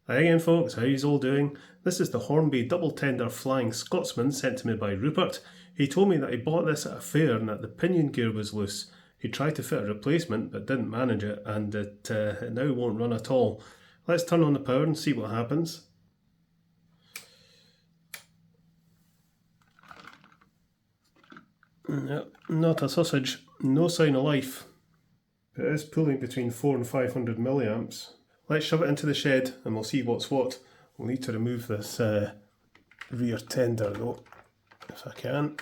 Hi again folks, how you all doing? This is the Hornby double tender flying Scotsman sent to me by Rupert. He told me that he bought this at a fair and that the pinion gear was loose. He tried to fit a replacement but didn't manage it, and it now won't run at all. Let's turn on the power and see what happens. No, not a sausage, no sign of life. It is pulling between 400 and 500 milliamps. Let's shove it into the shed and we'll see what's what. We'll need to remove this rear tender though, if I can.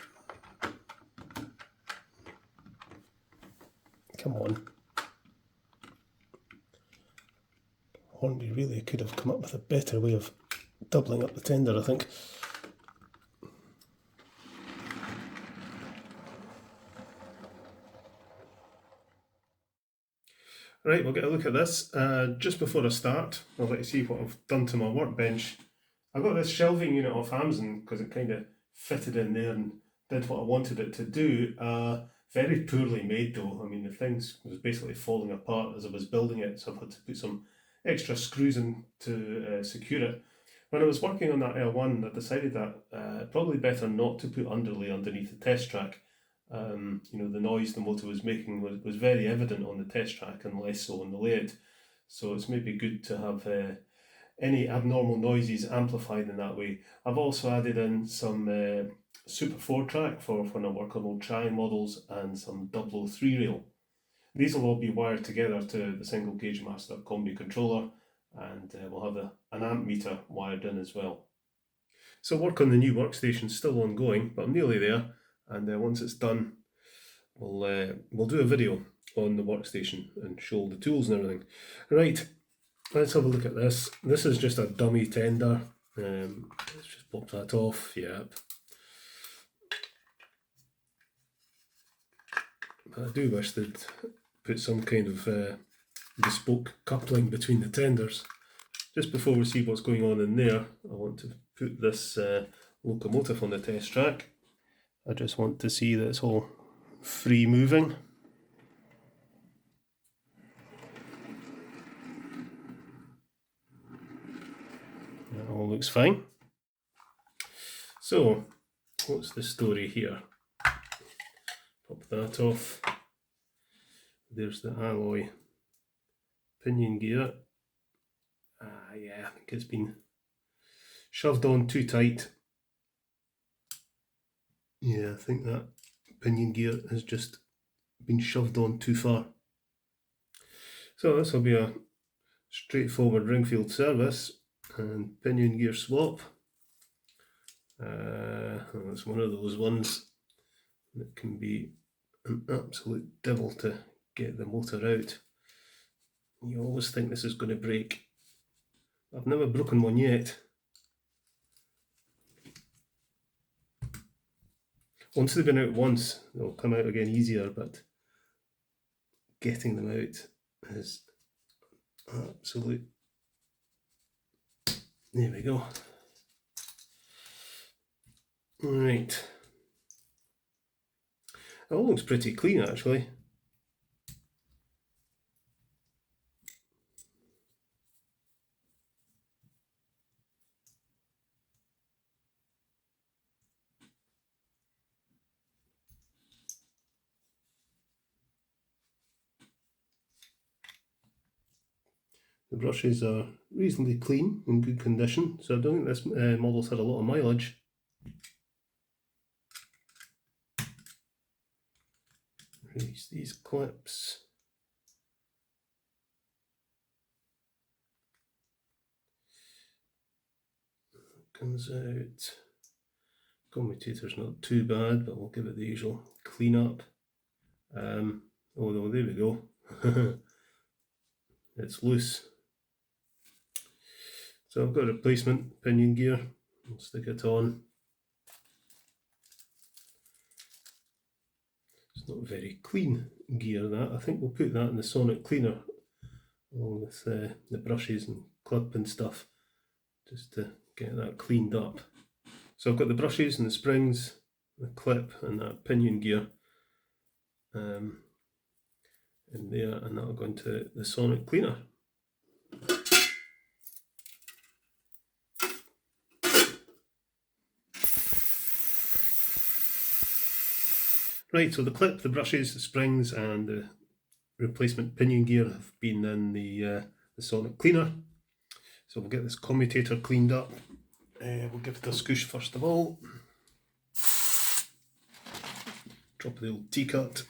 Come on. Hornby really could have come up with a better way of doubling up the tender, I think. Right, we'll get a look at this. Just before I start, I'll let you see what I've done to my workbench. I got this shelving unit off Amazon because it kind of fitted in there and did what I wanted it to do. Very poorly made though. I mean, the thing was basically falling apart as I was building it, so I've had to put some extra screws in to secure it. When I was working on that L1, I decided that probably better not to put underlay underneath the test track. You know, the noise the motor was making was very evident on the test track and less so on the layout. So it's maybe good to have any abnormal noises amplified in that way. I've also added in some Super 4 track for when I work on old tri models and some 003 rail. These will all be wired together to the single gauge master combi controller, and we'll have an amp meter wired in as well. So work on the new workstation is still ongoing, but I'm nearly there, and once it's done, we'll do a video on the workstation and show all the tools and everything. Right, let's have a look at this. This is just a dummy tender. Let's just pop that off. Yep. But I do wish they'd put some kind of bespoke coupling between the tenders. Just before we see what's going on in there, I want to put this locomotive on the test track. I just want to see that it's all free moving. That all looks fine. So, what's the story here? Pop that off. There's the alloy pinion gear. Yeah, I think it's been shoved on too tight. Yeah, I think that pinion gear has just been shoved on too far. So this will be a straightforward ringfield service and pinion gear swap. It's one of those ones that can be an absolute devil to get the motor out. You always think this is going to break. I've never broken one yet. Once they've been out once, they'll come out again easier, but getting them out is absolute. There we go. Right. It all looks pretty clean actually. The brushes are reasonably clean, in good condition, so I don't think this model's had a lot of mileage. Release these clips. Comes out. Commutator's not too bad, but we'll give it the usual clean up. Oh no, there we go. It's loose. So I've got a replacement pinion gear. I'll stick it on. It's not very clean gear, that. I think we'll put that in the sonic cleaner along with the brushes and clip and stuff, just to get that cleaned up. So I've got the brushes and the springs, the clip and that pinion gear in there, and that'll go into the sonic cleaner. Right, so the clip, the brushes, the springs and the replacement pinion gear have been in the sonic cleaner. So we'll get this commutator cleaned up. We'll give it a scoosh first of all. Drop the old T-cut.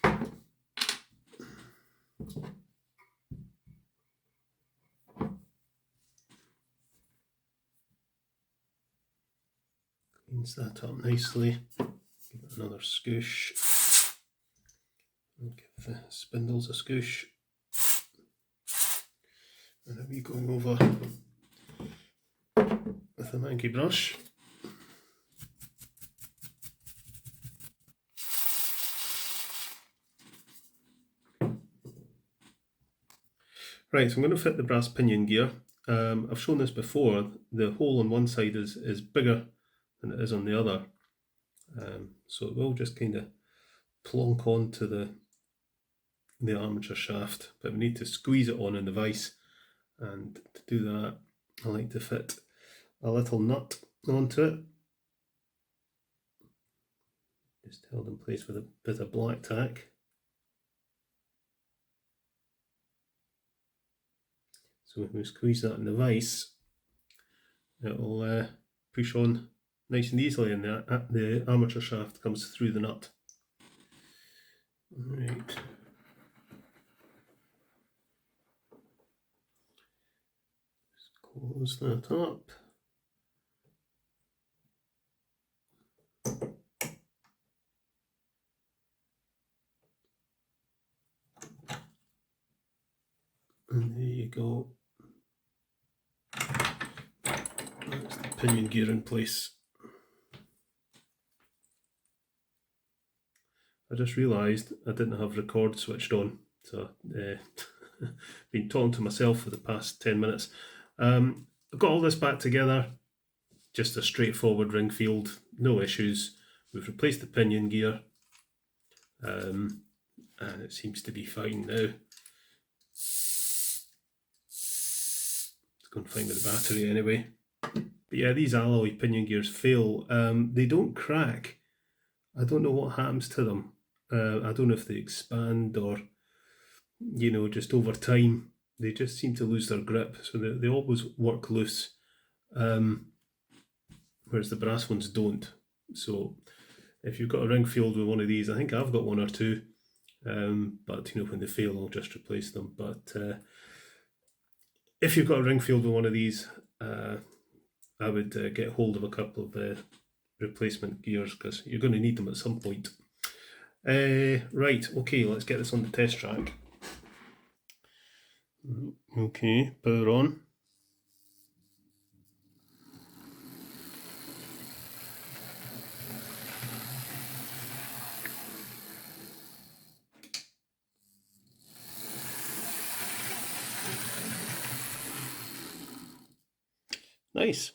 Cleans that up nicely. Give it another scoosh. And give the spindles a scoosh. And a wee going over with a manky brush. Right, so I'm going to fit the brass pinion gear. I've shown this before. The hole on one side is bigger than it is on the other. So it will just kind of plonk onto the armature shaft, but we need to squeeze it on in the vise, and to do that I like to fit a little nut onto it, just held in place with a bit of black tack. So when we squeeze that in the vise, it'll push on nice and easily, and the armature shaft comes through the nut. Right. Close that up. And there you go. That's the pinion gear in place. I just realised I didn't have record switched on, so been talking to myself for the past 10 minutes. I've got all this back together, just a straightforward ring field, no issues. We've replaced the pinion gear, and it seems to be fine now. Let's go and find the battery anyway. But yeah, these alloy pinion gears fail. They don't crack. I don't know what happens to them. I don't know if they expand or, you know, just over time they just seem to lose their grip, so they always work loose, whereas the brass ones don't. So if you've got a ring field with one of these, I think I've got one or two, but you know, when they fail I'll just replace them. But if you've got a ring field with one of these, I would get hold of a couple of replacement gears, because you're going to need them at some point. Right, okay, let's get this on the test track. Okay, power on. Nice.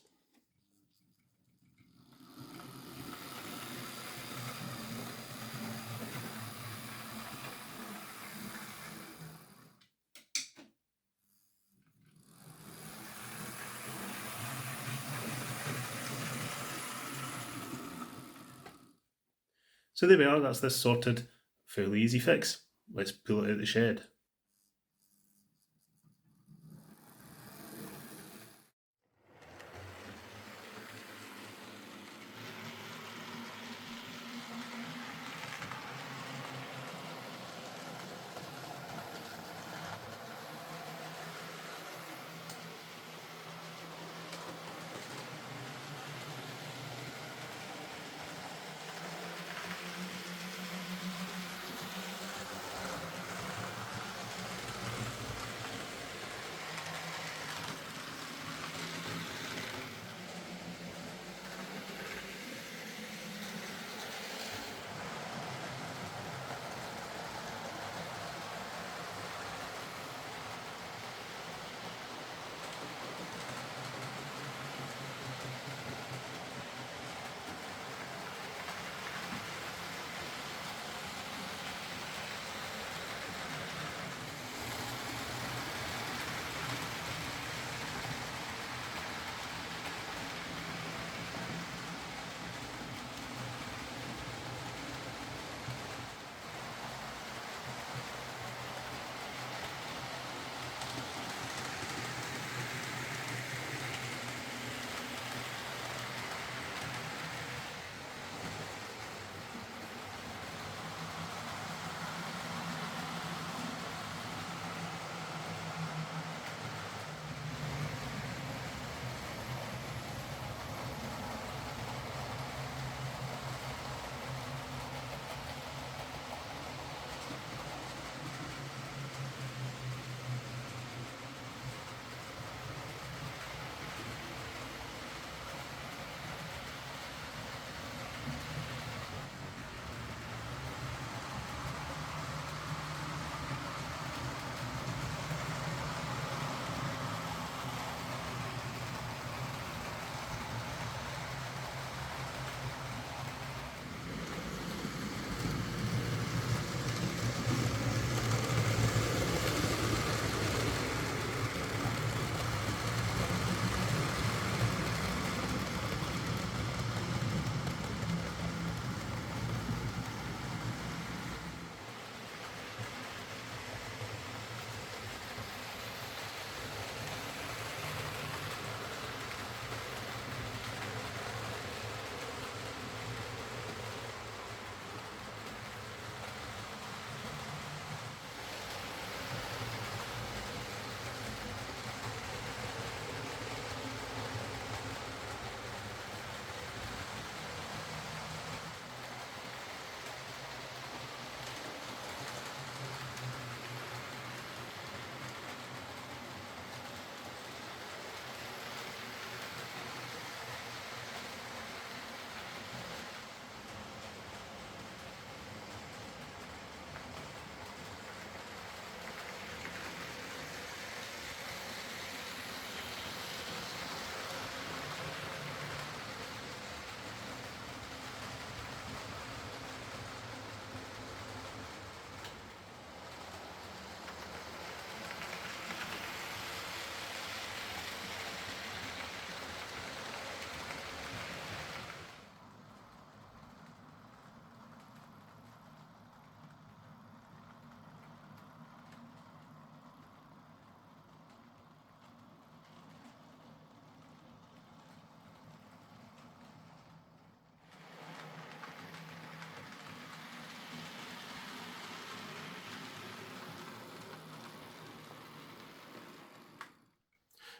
So there we are, that's this sorted. Fairly easy fix. Let's pull it out of the shed.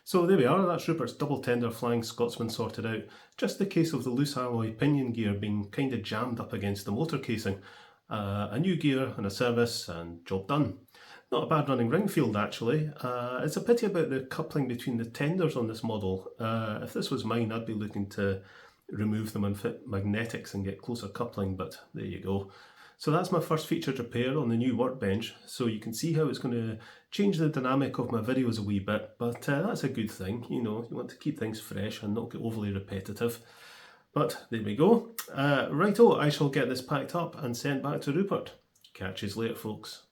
So there we are, that's Rupert's double tender flying Scotsman sorted out. Just the case of the loose alloy pinion gear being kind of jammed up against the motor casing. A new gear and a service and job done. Not a bad running ring field actually. It's a pity about the coupling between the tenders on this model. If this was mine, I'd be looking to remove them and fit magnetics and get closer coupling, but there you go. So that's my first featured repair on the new Workbench, so you can see how it's going to change the dynamic of my videos a wee bit, but that's a good thing, you know, you want to keep things fresh and not get overly repetitive. But there we go. Righto, I shall get this packed up and sent back to Rupert. Catch you later, folks.